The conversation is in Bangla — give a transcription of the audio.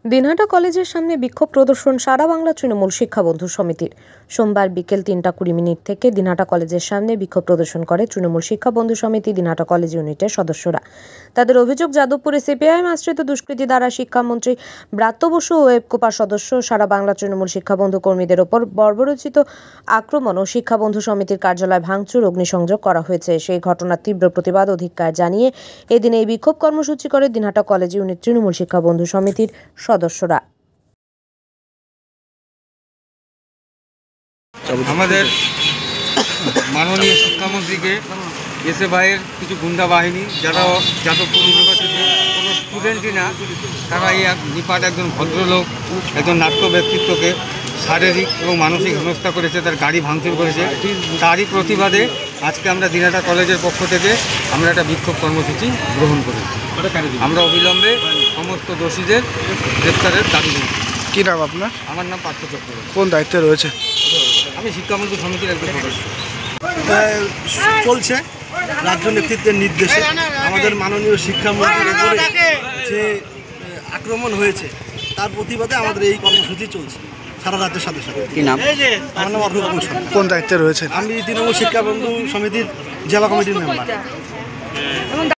দিনহাটা কলেজের সামনে বিক্ষোভ প্রদর্শন সারা বাংলা তৃণমূল শিক্ষা বন্ধু সমিতির। সোমবার বিকেল ৩:২০ থেকে দিনহাটা কলেজের সামনে বিক্ষোভ প্রদর্শন করে তৃণমূল শিক্ষা বন্ধু সমিতি দিনহাটা কলেজ ইউনিটের সদস্যরা। তাদের অভিযোগ, যাদবপুরে সিপিআইএম আশ্রিত দুষ্কৃতী দ্বারা শিক্ষামন্ত্রী ব্রাত্য বসু ও এপকোপার সদস্য সারা বাংলা তৃণমূল শিক্ষা বন্ধু কর্মীদের ওপর বর্বরোচিত আক্রমণ ও শিক্ষা বন্ধু সমিতির কার্যালয় ভাঙচুর, অগ্নিসংযোগ করা হয়েছে। সেই ঘটনার তীব্র প্রতিবাদ ও ধিক্কার জানিয়ে এদিন এই বিক্ষোভ কর্মসূচি করে দিনহাটা কলেজ ইউনিট তৃণমূল শিক্ষা বন্ধু সমিতির সদস্যরা। আমাদের মাননীয় শিক্ষামন্ত্রীকে এসএফআইয়ের কিছু গুন্ডা বাহিনী, যারা যাদবপুর ইউনিভার্সিটির কোনো স্টুডেন্টই না, তারা এই নিপাট একজন ভদ্রলোক, একজন নাট্য ব্যক্তিত্বকে শারীরিক এবং মানসিক হেনস্থা করেছে, তার গাড়ি ভাঙচুর করেছে। তারই প্রতিবাদে আজকে আমরা দিনহাটা কলেজের পক্ষ থেকে আমরা একটা বিক্ষোভ কর্মসূচি গ্রহণ করেছি। আমরা অবিলম্বে সমস্ত দোষীদের গ্রেপ্তারের দাবি করছি। কী নাম আপনার? আমার নাম পার্থ চক্রবর্তী। কোন দায়িত্বে রয়েছে? আমি শিক্ষামন্ত্রী সমিতির একজন সদস্য। চলছে রাজ্য নেতৃত্বের নির্দেশে আমাদের মাননীয় শিক্ষামন্ত্রীর উপরে যে আক্রমণ হয়েছে তার প্রতিবাদে আমাদের এই কর্মসূচি চলছে সারা রাজ্যের সাথে সাথে। কী নাম? আমার নাম অর্ঘ্যপবন সরকার। কোন দায়িত্বে রয়েছে? আমি তৃণমূল শিক্ষা বন্ধু সমিতির জেলা কমিটির মেম্বার।